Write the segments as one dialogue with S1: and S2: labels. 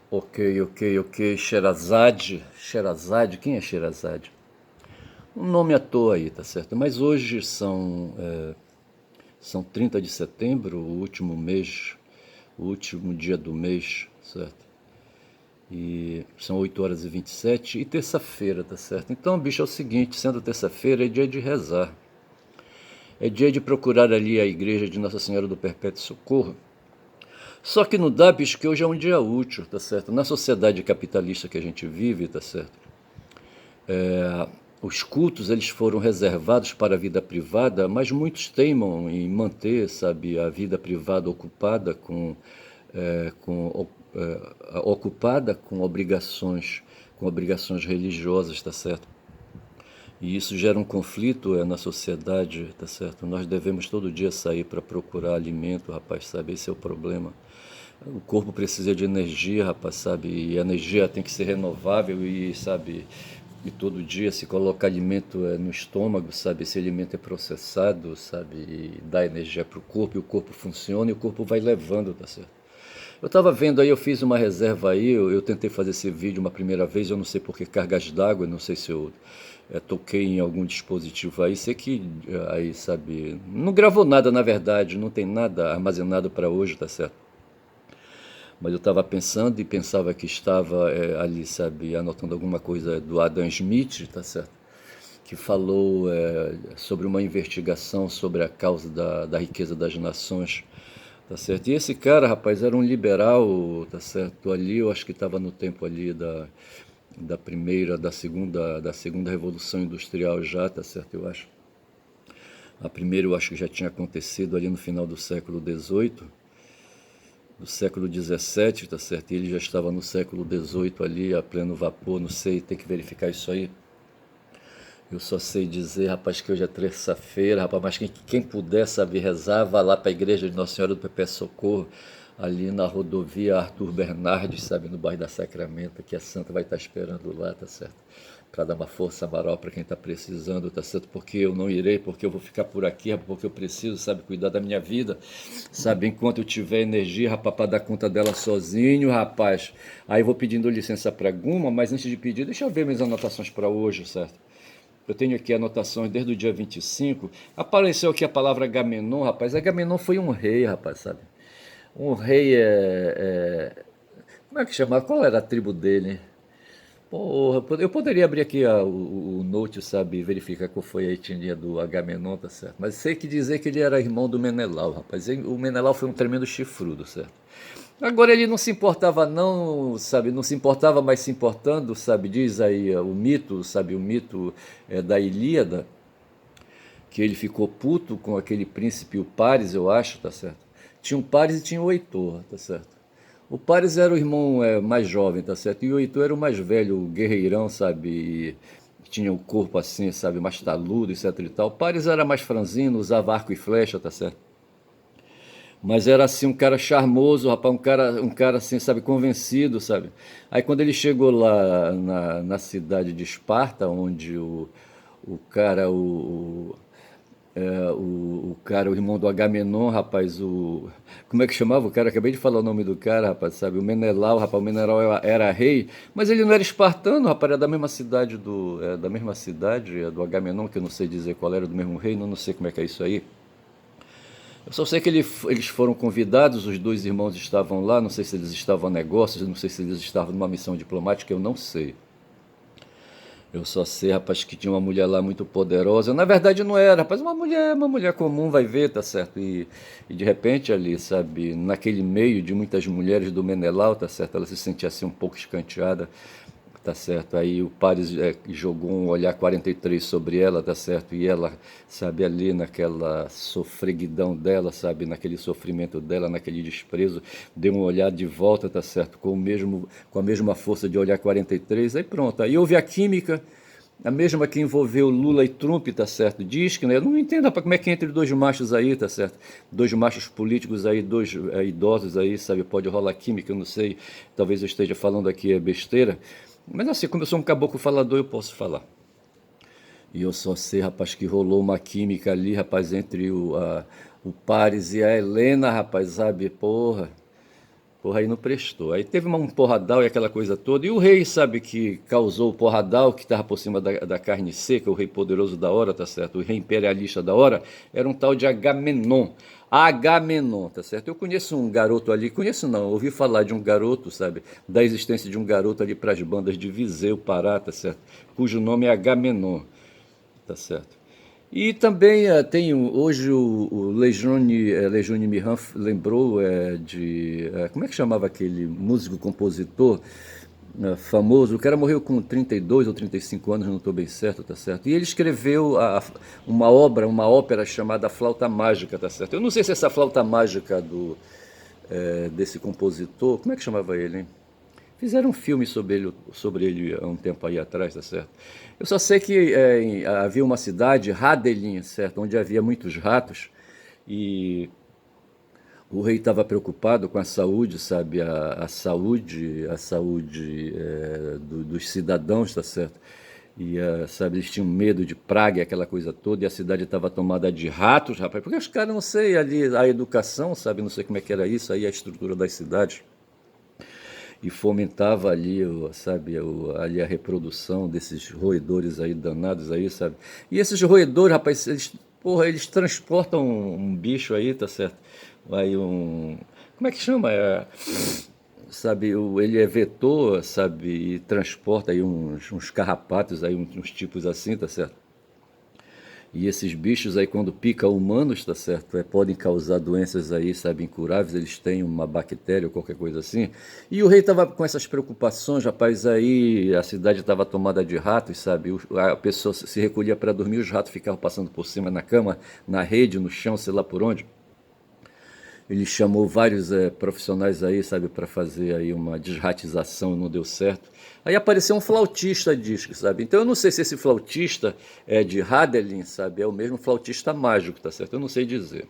S1: Ok. Sherazade, quem é Sherazade? Um nome à toa aí, tá certo? Mas hoje são 30 de setembro, o último mês, o último dia do mês, certo? E são 8 horas e 27 e terça-feira, tá certo? Então, bicho, é o seguinte, sendo terça-feira é dia de rezar. É dia de procurar ali a igreja de Nossa Senhora do Perpétuo Socorro. Só que não dá, bicho, que hoje é um dia útil, tá certo? Na sociedade capitalista que a gente vive, tá certo? Os cultos eles foram reservados para a vida privada, mas muitos teimam em manter, sabe, a vida privada ocupada ocupada com obrigações religiosas, tá certo? E isso gera um conflito na sociedade, tá certo? Nós devemos todo dia sair para procurar alimento, rapaz, sabe? Esse é o problema. O corpo precisa de energia, rapaz, sabe? E a energia tem que ser renovável e, sabe, e todo dia se coloca alimento no estômago, sabe? Esse alimento é processado, sabe? E dá energia para o corpo e o corpo funciona e o corpo vai levando, tá certo? Eu estava vendo aí, eu fiz uma reserva aí, eu tentei fazer esse vídeo uma primeira vez, eu não sei por que cargas d'água, não sei se eu toquei em algum dispositivo aí, sei que aí, sabe, não gravou nada na verdade, não tem nada armazenado para hoje, tá certo? Mas eu estava pensando e pensava que estava ali, sabe, anotando alguma coisa do Adam Smith, tá certo? Que falou sobre uma investigação sobre a causa da riqueza das nações, tá certo? E esse cara, rapaz, era um liberal, tá certo? Ali, eu acho que estava no tempo ali da primeira, da segunda revolução industrial já, tá certo? Eu acho. A primeira eu acho que já tinha acontecido ali no final do século XVIII, do século XVII, tá certo? E ele já estava no século XVIII ali, a pleno vapor, não sei, tem que verificar isso aí. Eu só sei dizer, rapaz, que hoje é terça-feira, rapaz, mas quem puder, sabe, rezar, vá lá para a igreja de Nossa Senhora do Pepe Socorro, ali na rodovia Arthur Bernardes, sabe, no bairro da Sacramento, que a Santa vai estar esperando lá, tá certo? Para dar uma força moral para quem está precisando, tá certo? Porque eu não irei, porque eu vou ficar por aqui, rapaz, porque eu preciso, sabe, cuidar da minha vida, sabe, enquanto eu tiver energia, rapaz, para dar conta dela sozinho, rapaz. Aí eu vou pedindo licença para Guma, mas antes de pedir, deixa eu ver minhas anotações para hoje, certo? Eu tenho aqui anotações desde o dia 25. Apareceu aqui a palavra Agamenon, rapaz. Agamenon foi um rei, rapaz, sabe? Um rei como é que chamava? Qual era a tribo dele? Porra, eu poderia abrir aqui o note, sabe, verificar qual foi a etnia do Agamenon, tá certo? Mas sei que dizer que ele era irmão do Menelau, rapaz. O Menelau foi um tremendo chifrudo, certo? Agora ele não se importava não, sabe, não se importava, mas se importando, sabe, diz aí o mito, sabe, o mito da Ilíada, que ele ficou puto com aquele príncipe, o Paris, eu acho, tá certo? Tinha um Paris e tinha o Heitor, tá certo? O Paris era o irmão mais jovem, tá certo? E o Heitor era o mais velho, o guerreirão, sabe? E tinha o corpo assim, sabe, mais taludo, etc e tal. O Paris era mais franzino, usava arco e flecha, tá certo? Mas era assim um cara charmoso, rapaz, um cara assim, sabe, convencido, sabe? Aí quando ele chegou lá na cidade de Esparta, onde o cara, o cara, o irmão do Agamenon, rapaz, como é que chamava o cara? Acabei de falar o nome do cara, rapaz, sabe? O Menelau, rapaz, o Menelau era rei, mas ele não era espartano, rapaz, era da mesma cidade da mesma cidade do Agamenon, que eu não sei dizer qual era, do mesmo reino, não sei como é que é isso aí. Eu só sei que eles foram convidados, os dois irmãos estavam lá, não sei se eles estavam a negócios, não sei se eles estavam numa missão diplomática, eu não sei. Eu só sei, rapaz, que tinha uma mulher lá muito poderosa. Na verdade não era, rapaz, uma mulher comum, vai ver, tá certo? E de repente ali, sabe, naquele meio de muitas mulheres do Menelau, tá certo? Ela se sentia assim um pouco escanteada, tá certo? Aí o Paris jogou um olhar 43 sobre ela, tá certo? E ela, sabe, ali naquela sofreguidão dela, sabe, naquele sofrimento dela, naquele desprezo, deu um olhar de volta, tá certo? Com a mesma força de olhar 43, aí pronto. Aí houve a química, a mesma que envolveu Lula e Trump, tá certo? Diz que, né? Eu não entendo, rapaz, como é que entre dois machos aí, tá certo? Dois machos políticos aí, dois idosos aí, sabe? Pode rolar química, eu não sei. Talvez eu esteja falando aqui besteira. Mas assim, como eu sou um caboclo falador, eu posso falar. E eu só sei, rapaz, que rolou uma química ali, rapaz, entre o Paris e a Helena, rapaz, sabe? Porra. Porra, aí não prestou. Aí teve um porradal e aquela coisa toda. E o rei, sabe, que causou o porradal, que estava por cima da carne seca, o rei poderoso da hora, tá certo? O rei imperialista da hora, era um tal de Agamenon. Agamenon, tá certo? Eu conheço um garoto ali, conheço não, ouvi falar de um garoto, sabe? Da existência de um garoto ali para as bandas de Viseu, Pará, tá certo? Cujo nome é Agamenon, tá certo? E também tem hoje o Lejone Mihan lembrou como é que chamava aquele músico compositor famoso? O cara morreu com 32 ou 35 anos, não estou bem certo, tá certo? E ele escreveu uma ópera chamada Flauta Mágica, tá certo? Eu não sei se essa flauta mágica desse compositor, como é que chamava ele, hein? Fizeram um filme sobre ele há um tempo aí atrás, tá certo? Eu só sei que havia uma cidade, Radelin, certo? Onde havia muitos ratos e o rei estava preocupado com a saúde, sabe? A saúde dos cidadãos, tá certo? E, sabe, eles tinham medo de praga e aquela coisa toda, e a cidade estava tomada de ratos, rapaz. Porque os caras, não sei, ali a educação, sabe? Não sei como é que era isso, aí a estrutura das cidades e fomentava ali, sabe, ali a reprodução desses roedores aí danados aí, sabe? E esses roedores, rapaz, eles transportam um bicho aí, tá certo? Aí como é que chama? Sabe, ele é vetor, sabe, e transporta aí uns carrapatos aí, uns tipos assim, tá certo? E esses bichos aí, quando pica humanos, tá certo? Podem causar doenças aí, sabe, incuráveis. Eles têm uma bactéria ou qualquer coisa assim. E o rei tava com essas preocupações, rapaz. Aí a cidade estava tomada de ratos, sabe? A pessoa se recolhia para dormir, os ratos ficavam passando por cima na cama, na rede, no chão, sei lá por onde. Ele chamou vários profissionais aí, sabe, para fazer aí uma desratização, não deu certo. Aí apareceu um flautista disco, sabe? Então eu não sei se esse flautista é de Hadelin, sabe? É o mesmo flautista mágico, tá certo? Eu não sei dizer.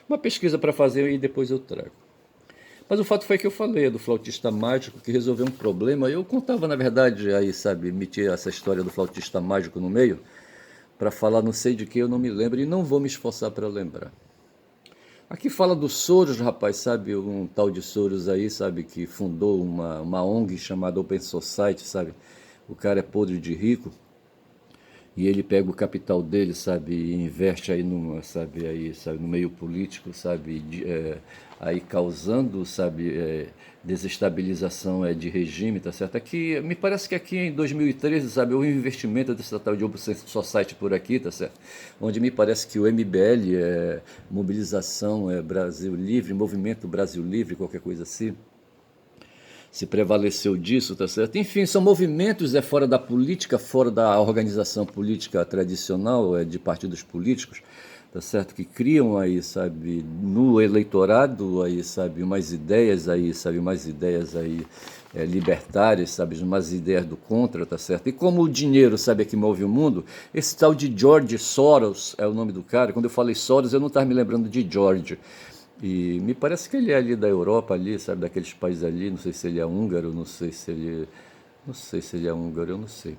S1: Uma pesquisa para fazer e depois eu trago. Mas o fato foi que eu falei do flautista mágico que resolveu um problema. Eu contava, na verdade, aí, sabe, metia essa história do flautista mágico no meio para falar não sei de que eu não me lembro e não vou me esforçar para lembrar. Aqui fala do Soros, rapaz, sabe? Um tal de Soros aí, sabe? Que fundou uma ONG chamada Open Society, sabe? O cara é podre de rico e ele pega o capital dele, sabe? E investe aí sabe? No meio político, sabe? Aí causando, sabe? Desestabilização de regime, tá certo? Aqui, me parece que aqui em 2013, sabe? Houve um investimento desse tal de Open Society por aqui, tá certo? Onde me parece que o MBL, Mobilização Brasil Livre, Movimento Brasil Livre, qualquer coisa assim, se prevaleceu disso, tá certo? Enfim, são movimentos fora da política, fora da organização política tradicional de partidos políticos, tá certo? Que criam aí, sabe, no eleitorado aí, sabe, umas ideias aí libertárias, sabe, umas ideias do contra, tá certo? E como o dinheiro, sabe, é que move o mundo, esse tal de George Soros é o nome do cara. Quando eu falei Soros, eu não estava me lembrando de George. E me parece que ele é ali da Europa, ali, sabe, daqueles países ali, não sei se ele é húngaro, não sei se ele é húngaro, eu não sei.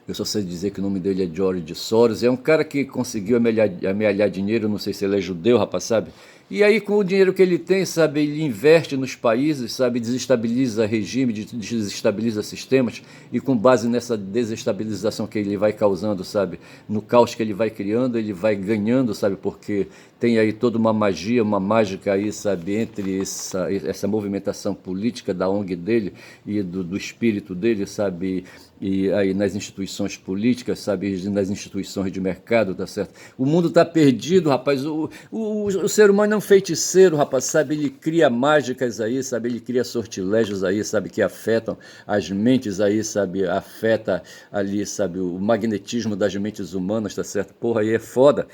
S1: Eu só sei dizer que o nome dele é George Soros. É um cara que conseguiu amealhar dinheiro, não sei se ele é judeu, rapaz, sabe? E aí, com o dinheiro que ele tem, sabe, ele investe nos países, sabe, desestabiliza regime, desestabiliza sistemas, e com base nessa desestabilização que ele vai causando, sabe, no caos que ele vai criando, ele vai ganhando, sabe, porque tem aí toda uma magia, uma mágica aí, sabe, entre essa movimentação política da ONG dele e do espírito dele, sabe, e aí nas instituições políticas, sabe, nas instituições de mercado, tá certo? O mundo está perdido, rapaz. O ser humano é um feiticeiro, rapaz, sabe? Ele cria mágicas aí, sabe? Ele cria sortilégios aí, sabe? Que afetam as mentes aí, sabe? Afeta ali, sabe? O magnetismo das mentes humanas, tá certo? Porra, aí é foda.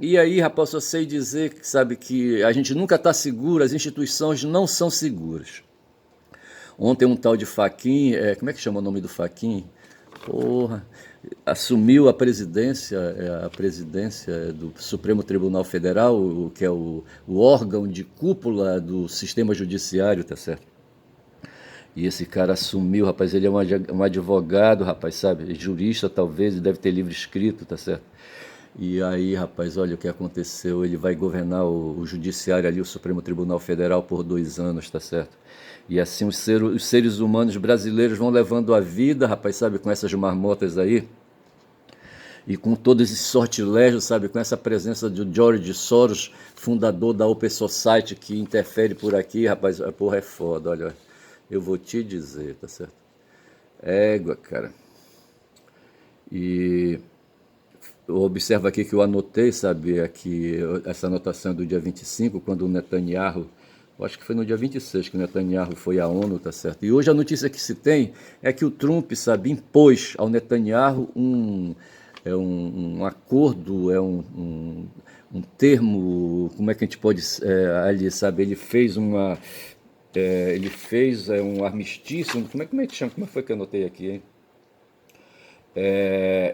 S1: E aí, rapaz, só sei dizer, sabe, que a gente nunca está seguro, as instituições não são seguras. Ontem um tal de Fachin, como é que chama o nome do Fachin? Porra, assumiu a presidência do Supremo Tribunal Federal, que é o órgão de cúpula do sistema judiciário, tá certo? E esse cara assumiu, rapaz, ele é um advogado, rapaz, sabe? Jurista talvez, deve ter livro escrito, tá certo? E aí, rapaz, olha o que aconteceu. Ele vai governar o judiciário ali, o Supremo Tribunal Federal, por 2 anos, tá certo? E assim os seres humanos brasileiros vão levando a vida, rapaz, sabe, com essas marmotas aí, e com todo esse sortilégio, sabe, com essa presença de George Soros, fundador da Open Society, que interfere por aqui, rapaz, a porra é foda, olha, eu vou te dizer, tá certo? Égua, cara. E observa aqui que eu anotei, sabe, aqui, essa anotação do dia 25, quando o Netanyahu, eu acho que foi no dia 26 que o Netanyahu foi à ONU, tá certo? E hoje a notícia que se tem é que o Trump, sabe, impôs ao Netanyahu um acordo, um termo, como é que a gente pode, ali, sabe, ele fez um armistício, como é que chama, como foi que eu anotei aqui, hein?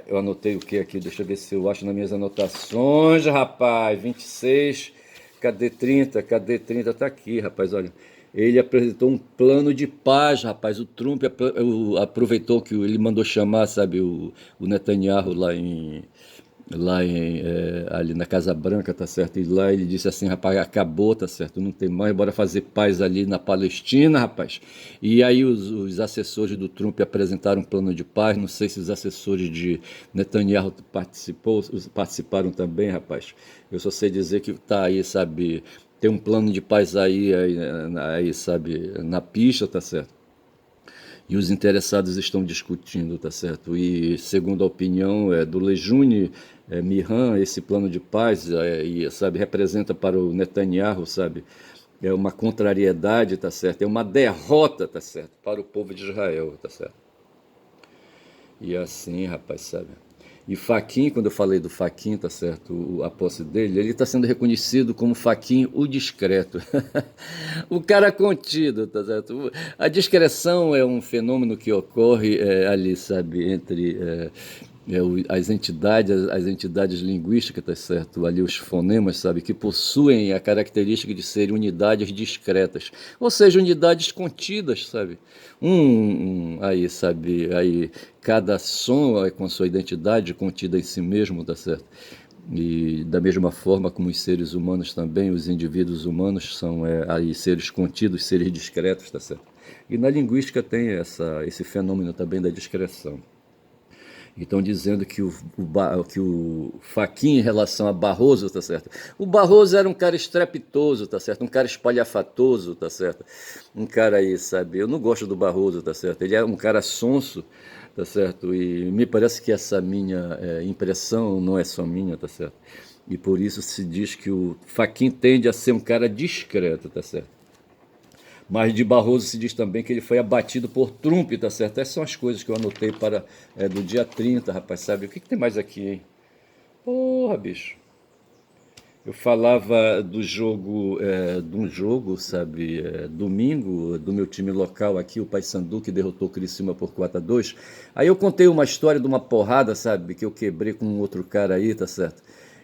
S1: Eu anotei o que aqui? Deixa eu ver se eu acho nas minhas anotações, rapaz. 26, cadê 30? Cadê 30? Tá aqui, rapaz, olha. Ele apresentou um plano de paz, rapaz. O Trump aproveitou que ele mandou chamar, sabe, o Netanyahu ali na Casa Branca, tá certo? E lá ele disse assim, rapaz, acabou, tá certo? Não tem mais, bora fazer paz ali na Palestina, rapaz. E aí os assessores do Trump apresentaram um plano de paz, não sei se os assessores de Netanyahu participaram também, rapaz. Eu só sei dizer que tá aí, sabe, tem um plano de paz aí, sabe, na pista, tá certo? E os interessados estão discutindo, tá certo? E segundo a opinião do Lejune Mihan, esse plano de paz, sabe, representa para o Netanyahu, sabe, é uma contrariedade, tá certo? É uma derrota, tá certo, para o povo de Israel, tá certo? E assim, rapaz, sabe? E Faquin, quando eu falei do Faquin, tá certo, a posse dele, ele está sendo reconhecido como Faquin o discreto. O cara contido, tá certo? A discreção é um fenômeno que ocorre ali, sabe, entre as entidades linguísticas, tá certo? Ali os fonemas, sabe, que possuem a característica de serem unidades discretas, ou seja, unidades contidas, sabe? Aí, sabe, aí cada som é com sua identidade contida em si mesmo, tá certo? E da mesma forma como os seres humanos também, os indivíduos humanos são aí seres contidos, seres discretos, tá certo? E na linguística tem esse fenômeno também da discreção. Estão dizendo que o Fachin em relação a Barroso, tá certo? O Barroso era um cara estrepitoso, tá certo? Um cara espalhafatoso, tá certo? Um cara aí, sabe? Eu não gosto do Barroso, tá certo? Ele é um cara sonso, tá certo? E me parece que essa minha impressão não é só minha, tá certo? E por isso se diz que o Fachin tende a ser um cara discreto, tá certo? Mas de Barroso se diz também que ele foi abatido por Trump, tá certo? Essas são as coisas que eu anotei para do dia 30, rapaz, sabe? O que tem mais aqui, hein? Porra, bicho. Eu falava de um jogo, sabe, domingo, do meu time local aqui, o Paysandu, que derrotou o Criciúma por 4-2. Aí eu contei uma história de uma porrada, sabe, que eu quebrei com um outro cara aí, tá certo?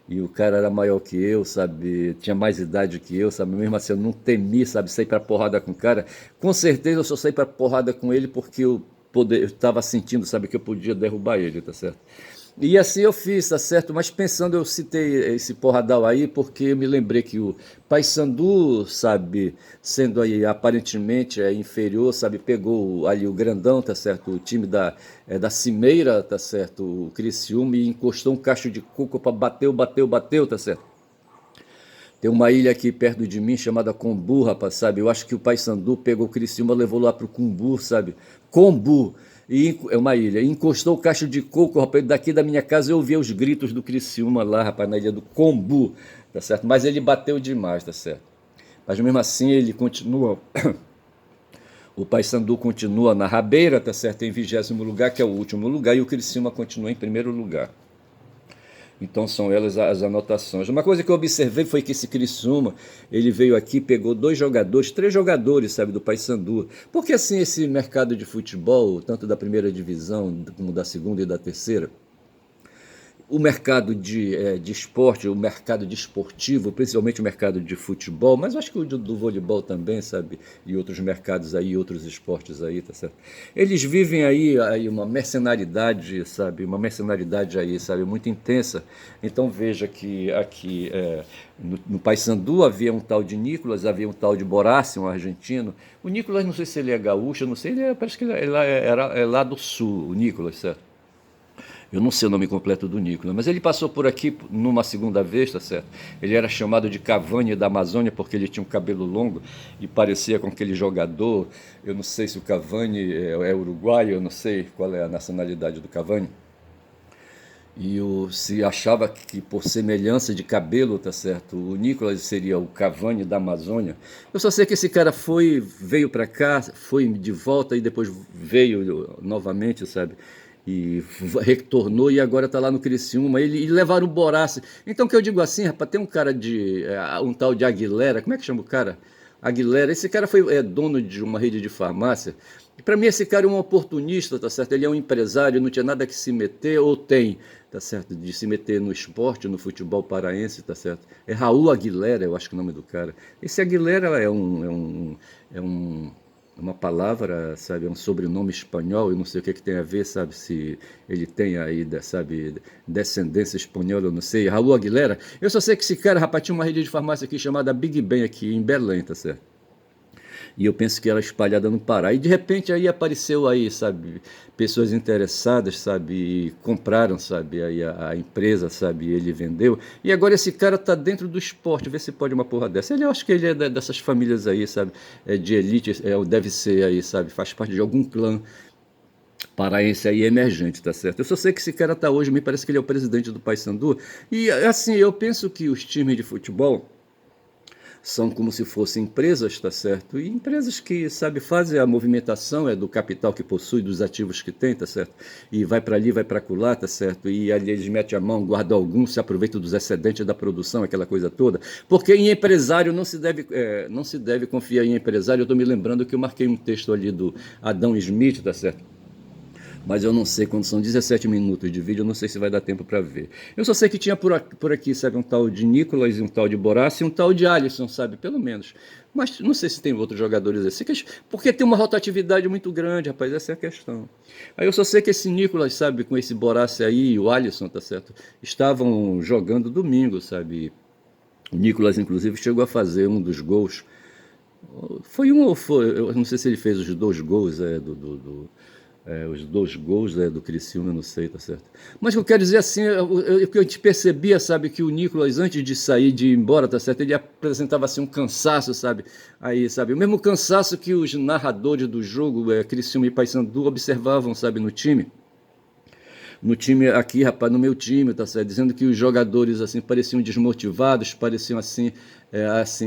S1: E o cara era maior que eu, sabe, tinha mais idade que eu, sabe, mesmo assim eu não temi, sabe, sair pra porrada com o cara. Com certeza eu só saí pra porrada com ele porque eu estava sentindo, sabe, que eu podia derrubar ele, tá certo? E assim eu fiz, tá certo? Mas pensando, eu citei esse porradal aí porque eu me lembrei que o Paysandu, sabe, sendo aí aparentemente inferior, sabe, pegou ali o grandão, tá certo? O time da Cimeira, tá certo? O Criciúma e encostou um cacho de coco para bateu, tá certo? Tem uma ilha aqui perto de mim chamada Combu, rapaz, sabe? Eu acho que o Paysandu pegou o Criciúma, levou lá pro Cumbu, sabe? Combu. E é uma ilha. E encostou o cacho de coco, rapaz. Daqui da minha casa eu ouvia os gritos do Criciúma lá, rapaz, na ilha do Combu, tá certo? Mas ele bateu demais, tá certo? Mas mesmo assim ele continua. O Paysandu continua na rabeira, tá certo? Em 20º lugar, que é o último lugar, e o Criciúma continua em primeiro lugar. Então são elas as anotações. Uma coisa que eu observei foi que esse Criciúma, ele veio aqui, pegou 2 jogadores, 3 jogadores, sabe, do Paysandu. Porque assim, esse mercado de futebol, tanto da primeira divisão como da segunda e da terceira, o mercado de esporte, o mercado desportivo, principalmente o mercado de futebol, mas acho que o do voleibol também, sabe? E outros mercados aí, outros esportes aí, tá certo? Eles vivem aí uma mercenaridade, sabe? Uma mercenaridade aí, sabe? Muito intensa. Então veja que aqui no Paysandu havia um tal de Nicolas, havia um tal de Borassi, um argentino. O Nicolas, não sei se ele é gaúcho, não sei, parece que é lá do sul, o Nicolas, certo? Eu não sei o nome completo do Nicolas, mas ele passou por aqui numa segunda vez, tá certo? Ele era chamado de Cavani da Amazônia porque ele tinha um cabelo longo e parecia com aquele jogador. Eu não sei se o Cavani é uruguaio, eu não sei qual é a nacionalidade do Cavani. Se achava que por semelhança de cabelo, tá certo, o Nicolas seria o Cavani da Amazônia. Eu só sei que esse cara veio para cá, foi de volta e depois veio novamente, sabe? E retornou e agora está lá no Criciúma. E levaram o Borassi. Então, que eu digo assim, rapaz, tem um cara um tal de Aguilera, como é que chama o cara? Aguilera, esse cara foi dono de uma rede de farmácia. E para mim esse cara é um oportunista, tá certo? Ele é um empresário, não tinha nada que se meter, ou tem, tá certo? De se meter no esporte, no futebol paraense, tá certo? É Raul Aguilera, eu acho que é o nome do cara. Esse Aguilera é uma palavra, sabe, é um sobrenome espanhol, eu não sei o que, que tem a ver, sabe, se ele tem aí, sabe, descendência espanhola, eu não sei. Raul Aguilera, eu só sei que esse cara, rapaz, tinha uma rede de farmácia aqui chamada Big Ben, aqui em Belém, tá certo? E eu penso que ela espalhada no Pará. E de repente aí apareceu aí, sabe, pessoas interessadas, sabe, e compraram, sabe, aí a empresa, sabe, e ele vendeu. E agora esse cara tá dentro do esporte, vê se pode uma porra dessa. Eu acho que ele é dessas famílias aí, sabe, de elite, deve ser aí, sabe, faz parte de algum clã paraense aí emergente, tá certo? Eu só sei que esse cara tá hoje, me parece que ele é o presidente do Paysandu. E assim, eu penso que os times de futebol são como se fossem empresas, tá certo? E empresas que, sabe, fazem a movimentação do capital que possui, dos ativos que tem, tá certo? E vai para ali, vai para acolá, tá certo? E ali eles metem a mão, guardam alguns, se aproveitam dos excedentes da produção, aquela coisa toda. Porque em empresário não se deve confiar em empresário. Eu estou me lembrando que eu marquei um texto ali do Adão Smith, tá certo? Mas eu não sei, quando são 17 minutos de vídeo, eu não sei se vai dar tempo para ver. Eu só sei que tinha por aqui, sabe, um tal de Nicolas, um tal de Borassi e um tal de Alisson, sabe, pelo menos. Mas não sei se tem outros jogadores assim, porque tem uma rotatividade muito grande, rapaz, essa é a questão. Aí eu só sei que esse Nicolas, sabe, com esse Borassi aí e o Alisson, tá certo, estavam jogando domingo, sabe. O Nicolas, inclusive, chegou a fazer um dos gols. Foi um ou foi? Eu não sei se ele fez os dois gols os dois gols do Criciúma, eu não sei, tá certo? Mas o que eu quero dizer assim, o que eu te percebia, sabe, que o Nicolas, antes de sair, de ir embora, tá certo? Ele apresentava assim um cansaço, sabe? Aí, sabe, o mesmo cansaço que os narradores do jogo, Criciúma e Paysandu, observavam, sabe, no time aqui, rapaz, no meu time, tá certo? Dizendo que os jogadores assim pareciam desmotivados, pareciam assim,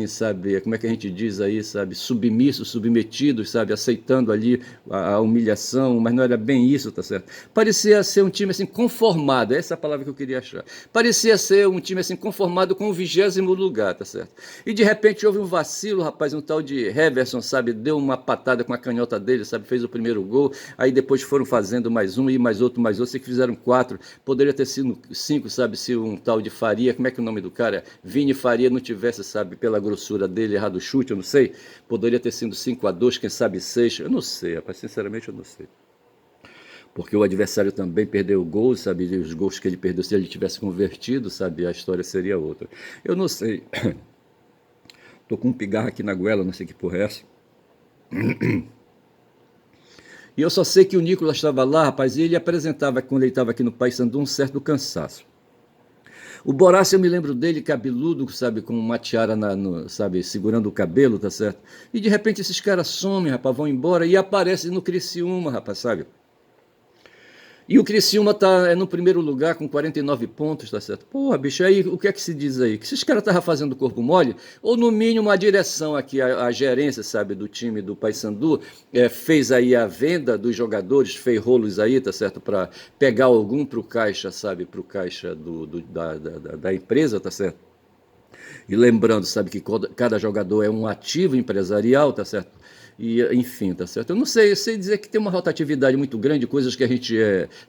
S1: sabe? Como é que a gente diz aí, sabe? Submissos, submetidos, sabe? Aceitando ali a humilhação, mas não era bem isso, tá certo? Parecia ser um time assim conformado, essa é a palavra que eu queria achar. Parecia ser um time assim conformado com o 20º lugar, tá certo? E de repente houve um vacilo, rapaz, um tal de Heverson, sabe? Deu uma patada com a canhota dele, sabe? Fez o primeiro gol, aí depois foram fazendo mais um e mais outro, sei que fizeram 4, poderia ter sido 5, sabe, se um tal de Faria, como é que é o nome do cara? Vini Faria não tivesse, sabe, pela grossura dele, errado o chute, eu não sei, poderia ter sido 5-2, quem sabe 6, eu não sei, rapaz, sinceramente eu não sei. Porque o adversário também perdeu gols, sabe, e os gols que ele perdeu, se ele tivesse convertido, sabe, a história seria outra. Eu não sei, tô com um pigarro aqui na goela, não sei que porra é essa. E eu só sei que o Nicolas estava lá, rapaz, e ele apresentava, quando ele estava aqui no Paysandu, um certo cansaço. O Borassi, eu me lembro dele, cabeludo, sabe, com uma tiara, sabe, segurando o cabelo, tá certo? E de repente esses caras somem, rapaz, vão embora e aparecem no Criciúma, rapaz, sabe? E o Criciúma tá no primeiro lugar com 49 pontos, tá certo? Porra, bicho, aí o que é que se diz aí? Que esses caras estavam fazendo corpo mole? Ou no mínimo a direção aqui, a gerência, sabe, do time do Paysandu, fez aí a venda dos jogadores, fez rolos aí, tá certo? Para pegar algum pro caixa, sabe, pro caixa da empresa, tá certo? E lembrando, sabe, que cada jogador é um ativo empresarial, tá certo? e enfim, tá certo? Eu não sei, eu sei dizer que tem uma rotatividade muito grande, coisas que a gente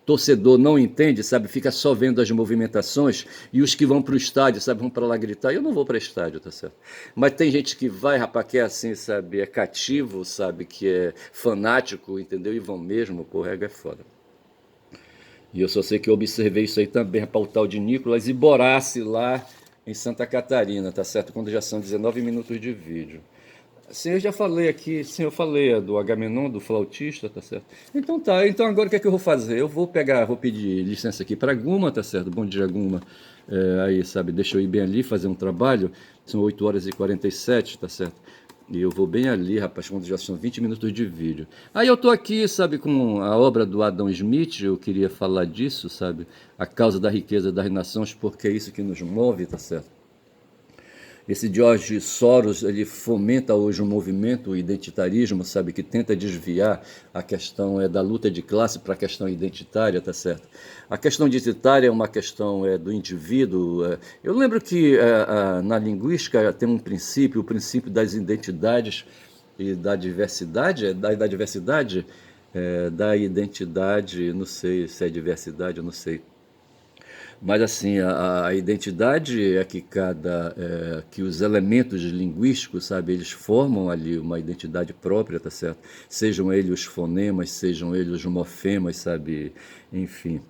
S1: torcedor não entende, sabe? Fica só vendo as movimentações e os que vão para o estádio, sabe? Vão para lá gritar. Eu não vou para estádio, tá certo? Mas tem gente que vai, rapaz, que é assim, sabe? É cativo, sabe? Que é fanático, entendeu? E vão mesmo, pô, rega é foda. E eu só sei que eu observei isso aí também, rapaz, o tal de Nicolas e Borassi lá em Santa Catarina, tá certo? Quando já são 19 minutos de vídeo. Sim, eu já falei aqui, sim, eu falei do Agamenon, do flautista, tá certo? Então tá, então agora o que é que eu vou fazer? Eu vou pegar, vou pedir licença aqui para Guma, tá certo? Bom dia, Guma. Aí, sabe, deixa eu ir bem ali fazer um trabalho, são 8 horas e 47, tá certo? E eu vou bem ali, rapaz, quando já são 20 minutos de vídeo. Aí eu tô aqui, sabe, com a obra do Adam Smith, eu queria falar disso, sabe? A causa da riqueza das nações, porque é isso que nos move, tá certo? Esse George Soros, ele fomenta hoje um movimento, o identitarismo, sabe, que tenta desviar a questão da luta de classe para a questão identitária, tá certo? A questão identitária é uma questão do indivíduo. Eu lembro que na linguística tem um princípio, o princípio das identidades e da diversidade, da diversidade, da identidade, não sei se é diversidade, eu não sei. Mas assim, a identidade é que que os elementos linguísticos, sabe, eles formam ali uma identidade própria, tá certo? Sejam eles os fonemas, sejam eles os morfemas, sabe? Enfim.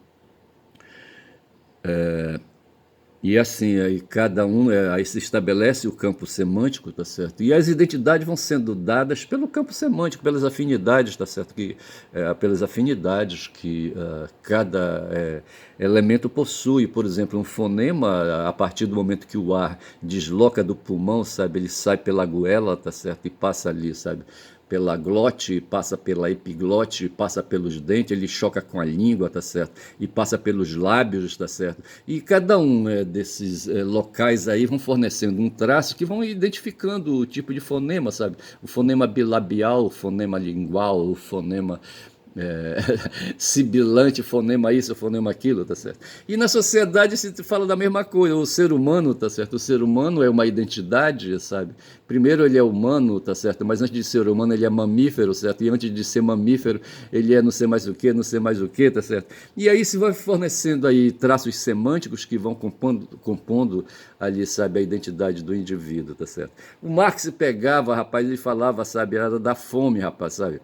S1: E assim, aí cada um, aí se estabelece o campo semântico, tá certo? E as identidades vão sendo dadas pelo campo semântico, pelas afinidades, tá certo? Pelas afinidades que cada elemento possui. Por exemplo, um fonema, a partir do momento que o ar desloca do pulmão, sabe? Ele sai pela goela, tá certo? E passa ali, sabe? Pela glote, passa pela epiglote, passa pelos dentes, ele choca com a língua, tá certo? E passa pelos lábios, tá certo? E cada um desses locais aí vão fornecendo um traço que vão identificando o tipo de fonema, sabe? O fonema bilabial, o fonema lingual, o fonema é, sibilante, fonema isso, fonema aquilo, tá certo? E na sociedade se fala da mesma coisa, o ser humano, tá certo? O ser humano é uma identidade, sabe? Primeiro ele é humano, tá certo? Mas antes de ser humano ele é mamífero, certo? E antes de ser mamífero ele é não sei mais o que, não sei mais o que, tá certo? E aí se vai fornecendo aí traços semânticos que vão compondo ali, sabe, a identidade do indivíduo, tá certo? O Marx pegava, rapaz, ele falava, sabe, era da fome, rapaz, sabe?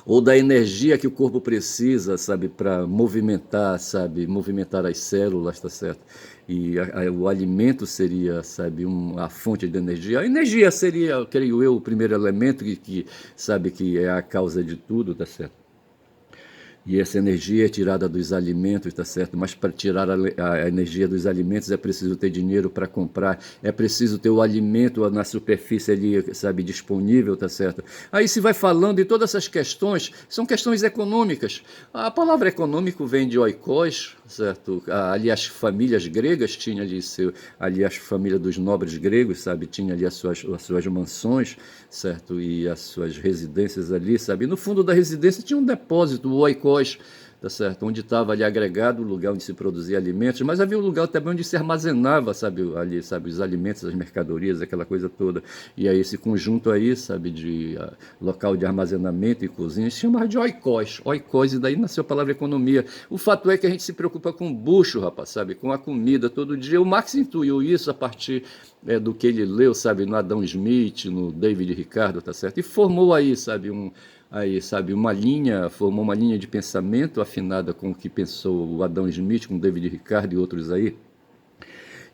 S1: Ou da energia que o corpo precisa, sabe, para movimentar, sabe, movimentar as células, tá certo? E o alimento seria, sabe, a fonte de energia. A energia seria, creio eu, o primeiro elemento sabe, que é a causa de tudo, tá certo? E essa energia é tirada dos alimentos, tá certo? Mas para tirar a energia dos alimentos é preciso ter dinheiro para comprar, é preciso ter o alimento na superfície ali, sabe, disponível, tá certo? Aí se vai falando e todas essas questões são questões econômicas. A palavra econômico vem de oikos, certo? Ali as famílias gregas tinham ali as famílias dos nobres gregos, sabe? Tinha ali as suas mansões, certo? E as suas residências ali, sabe? E no fundo da residência tinha um depósito, o oikos, tá certo? Onde estava ali agregado o lugar onde se produzia alimentos, mas havia um lugar também onde se armazenava, sabe, ali, sabe, os alimentos, as mercadorias, aquela coisa toda. E aí esse conjunto aí, sabe, de local de armazenamento e cozinha, se chamava de oikos, oikos, e daí nasceu a palavra economia. O fato é que a gente se preocupa com o bucho, rapaz, sabe, com a comida todo dia. O Marx intuiu isso a partir do que ele leu, sabe, no Adam Smith, no David Ricardo, tá certo? E formou sabe, formou uma linha de pensamento afinada com o que pensou o Adam Smith, com o David Ricardo e outros aí,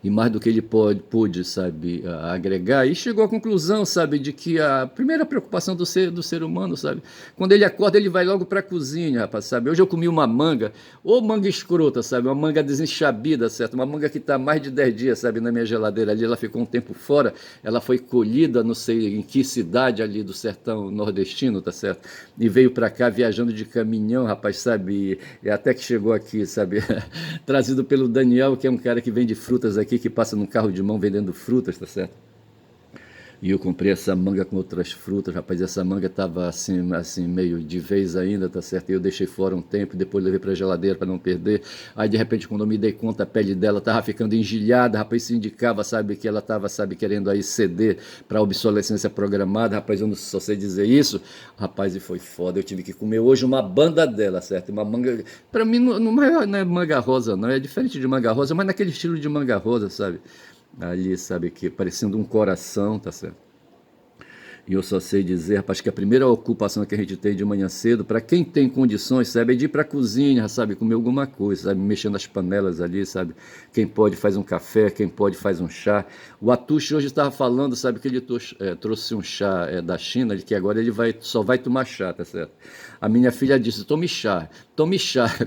S1: e mais do que ele pôde, sabe, agregar, e chegou à conclusão, sabe, de que a primeira preocupação do ser humano, sabe, quando ele acorda, ele vai logo para a cozinha, rapaz, sabe. Hoje eu comi uma manga, ou manga escrota, sabe, uma manga desenchabida, certo, uma manga que está mais de 10 dias, sabe, na minha geladeira ali, ela ficou um tempo fora, ela foi colhida, não sei em que cidade ali do sertão nordestino, tá certo, e veio para cá viajando de caminhão, rapaz, sabe, e até que chegou aqui, sabe, trazido pelo Daniel, que é um cara que vende frutas aqui, que passa num carro de mão vendendo frutas, tá certo? E eu comprei essa manga com outras frutas, rapaz. Essa manga tava assim, meio de vez ainda, tá certo? E eu deixei fora um tempo, depois levei pra geladeira para não perder. Aí, de repente, quando eu me dei conta, a pele dela tava ficando engelhada, rapaz. Isso indicava, sabe, que ela tava, sabe, querendo aí ceder pra obsolescência programada. Rapaz, eu não só sei dizer isso. Rapaz, e foi foda. Eu tive que comer hoje uma banda dela, certo? Uma manga. Pra mim, não é manga rosa, não. É diferente de manga rosa, mas naquele estilo de manga rosa, sabe? Ali, sabe, que parecendo um coração, tá certo? E eu só sei dizer, rapaz, que a primeira ocupação que a gente tem de manhã cedo, para quem tem condições, sabe, é de ir para a cozinha, sabe, comer alguma coisa, sabe, mexendo nas panelas ali, sabe. Quem pode faz um café, quem pode faz um chá. O Atushi hoje estava falando, sabe, que ele trouxe um chá da China, que agora ele só vai tomar chá, tá certo? A minha filha disse, tome chá,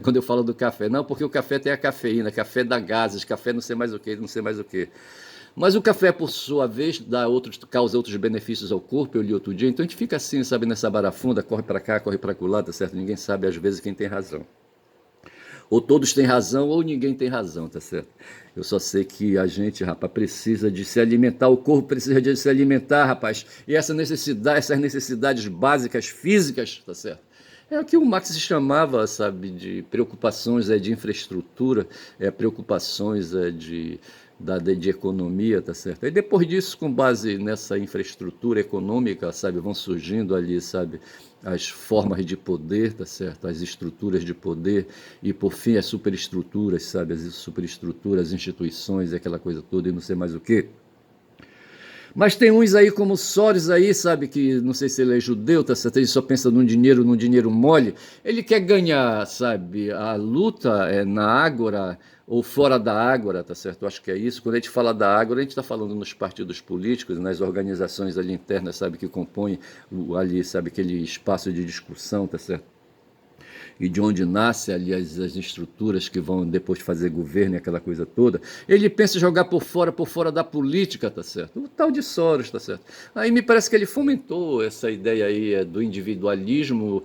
S1: quando eu falo do café. Não, porque o café tem a cafeína, café dá gases, café não sei mais o que, não sei mais o que. Mas o café, por sua vez, causa outros benefícios ao corpo, eu li outro dia. Então a gente fica assim, sabe, nessa barafunda, corre para cá, corre para lá, tá certo? Ninguém sabe, às vezes, quem tem razão. Ou todos têm razão, ou ninguém tem razão, tá certo? Eu só sei que a gente, rapaz, precisa de se alimentar, o corpo precisa de se alimentar, rapaz. E essas necessidades básicas, físicas, tá certo? É o que o Marx se chamava, sabe, de preocupações de infraestrutura, preocupações de economia, tá certo? E depois disso, com base nessa infraestrutura econômica, sabe, vão surgindo ali, sabe, as formas de poder, tá certo? As estruturas de poder e, por fim, as superestruturas, sabe, as superestruturas, as instituições, aquela coisa toda e não sei mais o quê. Mas tem uns aí como Soros aí, sabe, que não sei se ele é judeu, tá certo? Ele só pensa num dinheiro mole. Ele quer ganhar, sabe, a luta na ágora ou fora da ágora, tá certo? Eu acho que é isso. Quando a gente fala da ágora, a gente está falando nos partidos políticos, nas organizações ali internas, sabe, que compõem ali, sabe, aquele espaço de discussão, tá certo? E de onde nasce ali as estruturas que vão depois fazer governo e aquela coisa toda, ele pensa em jogar por fora da política, tá certo? O tal de Soros, tá certo? Aí me parece que ele fomentou essa ideia aí do individualismo,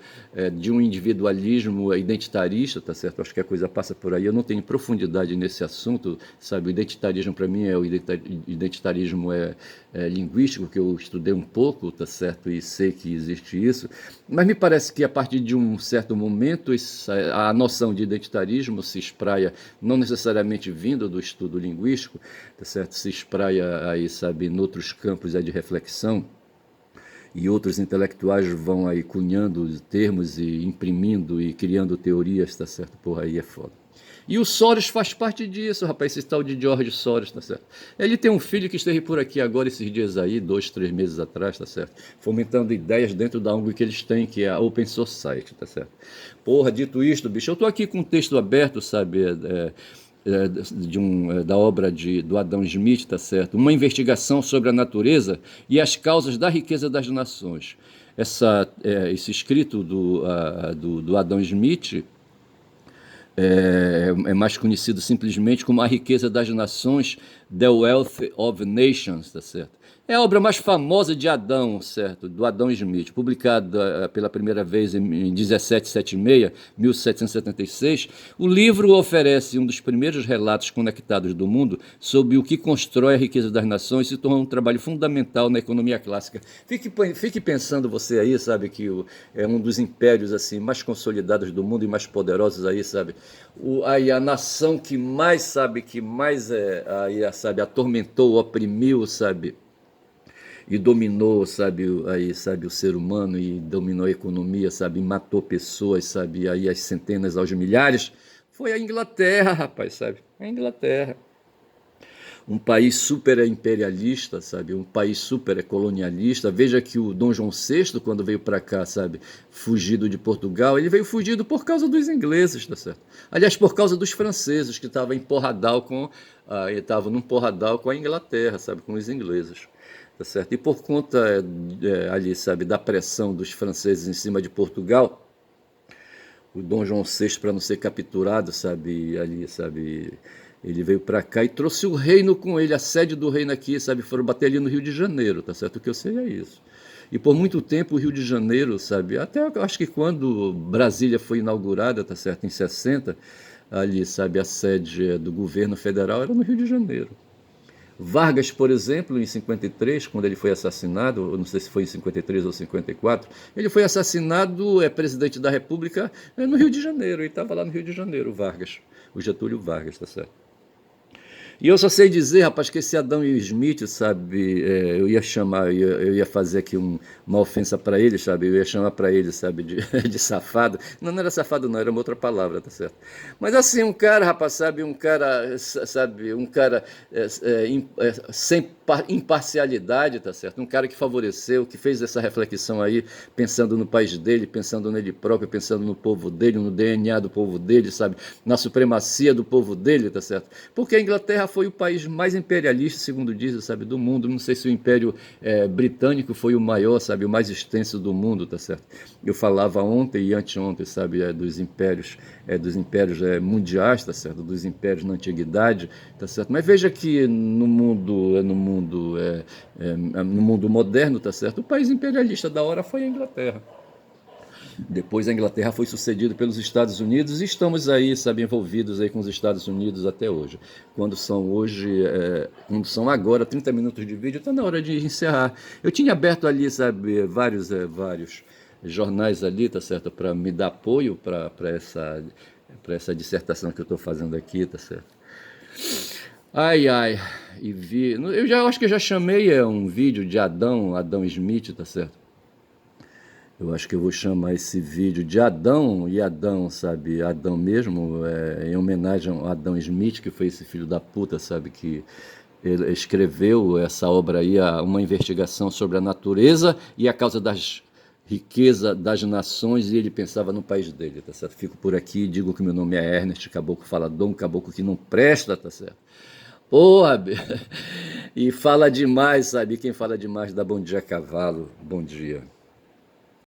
S1: de um individualismo identitarista, tá certo? Acho que a coisa passa por aí. Eu não tenho profundidade nesse assunto, sabe? O identitarismo para mim o identitarismo linguístico, que eu estudei um pouco, tá certo? E sei que existe isso, mas me parece que a partir de um certo momento a noção de identitarismo se espraia, não necessariamente vindo do estudo linguístico, tá certo? Se espraia aí, sabe, noutros campos de reflexão, e outros intelectuais vão aí cunhando termos e imprimindo e criando teorias, tá certo? Porra, aí é foda. E o Soros faz parte disso, rapaz, esse tal de George Soros, tá certo? Ele tem um filho que esteve por aqui agora esses dias aí, 2, 3 meses atrás, tá certo? Fomentando ideias dentro da ONG que eles têm, que é a Open Society, tá certo? Porra, dito isto, bicho, eu tô aqui com um texto aberto, sabe, da obra do Adam Smith, tá certo? Uma investigação sobre a natureza e as causas da riqueza das nações. Esse escrito do Adam Smith é mais conhecido simplesmente como A Riqueza das Nações, The Wealth of Nations, tá certo? É a obra mais famosa de Adão, certo? Do Adam Smith, publicada pela primeira vez em 1776, 1776. O livro oferece um dos primeiros relatos conectados do mundo sobre o que constrói a riqueza das nações e se torna um trabalho fundamental na economia clássica. Fique pensando você aí, sabe, que é um dos impérios assim mais consolidados do mundo e mais poderosos aí, sabe? Aí a nação que mais, sabe, sabe, atormentou, oprimiu, sabe, e dominou, sabe, aí, sabe, o ser humano e dominou a economia, sabe, e matou pessoas, sabe, aí as centenas aos milhares, foi a Inglaterra, rapaz, sabe, a Inglaterra. Um país super imperialista, sabe, um país super colonialista. Veja que o Dom João VI, quando veio para cá, sabe, fugido de Portugal, ele veio fugido por causa dos ingleses, tá certo? Aliás, por causa dos franceses, que estavam em porradal estavam num porradal com a Inglaterra, sabe, com os ingleses. Tá certo? E por conta ali, sabe, da pressão dos franceses em cima de Portugal, o Dom João VI, para não ser capturado, sabe, ali, sabe, ele veio para cá e trouxe o reino com ele, a sede do reino aqui, sabe, foram bater ali no Rio de Janeiro, tá certo? O que eu sei é isso. E por muito tempo o Rio de Janeiro, sabe, até eu acho que quando Brasília foi inaugurada, tá certo, em 60, ali, sabe, a sede do governo federal era no Rio de Janeiro. Vargas, por exemplo, em 53, quando ele foi assassinado, eu não sei se foi em 53 ou 54, ele foi assassinado, presidente da República, no Rio de Janeiro, ele estava lá no Rio de Janeiro, o Vargas, o Getúlio Vargas, tá certo? E eu só sei dizer, rapaz, que esse Adão Smith, sabe, eu ia chamar, eu ia fazer aqui uma ofensa para ele, sabe, eu ia chamar para ele, sabe, de safado. Não, não era safado não, era uma outra palavra, tá certo? Mas assim, um cara, rapaz, sabe, um cara, sabe, um cara sem imparcialidade, tá certo? Um cara que favoreceu, que fez essa reflexão aí, pensando no país dele, pensando nele próprio, pensando no povo dele, no DNA do povo dele, sabe, na supremacia do povo dele, tá certo? Porque a Inglaterra foi o país mais imperialista, segundo dizem, sabe, do mundo. Não sei se o Império Britânico foi o maior, sabe, o mais extenso do mundo, tá certo? Eu falava ontem e anteontem, sabe, dos impérios mundiais, tá certo? Dos impérios na antiguidade, tá certo? Mas veja que no mundo moderno, tá certo? O país imperialista da hora foi a Inglaterra. Depois a Inglaterra foi sucedida pelos Estados Unidos e estamos aí, sabe, envolvidos aí com os Estados Unidos até hoje. Quando são agora 30 minutos de vídeo, está na hora de encerrar. Eu tinha aberto ali, sabe, vários jornais ali, tá certo, para me dar apoio para essa dissertação que eu estou fazendo aqui, tá certo? Ai, ai, eu acho que eu já chamei um vídeo de Adão Smith, tá certo? Eu acho que eu vou chamar esse vídeo de Adão e Adão, sabe? Adão mesmo, em homenagem a Adão Smith, que foi esse filho da puta, sabe? Que ele escreveu essa obra aí, uma investigação sobre a natureza e a causa das riquezas das nações, e ele pensava no país dele, tá certo? Fico por aqui, digo que meu nome é Ernest, caboclo falador, um caboclo que não presta, tá certo? Porra, e fala demais, sabe? Quem fala demais dá bom dia a cavalo, bom dia.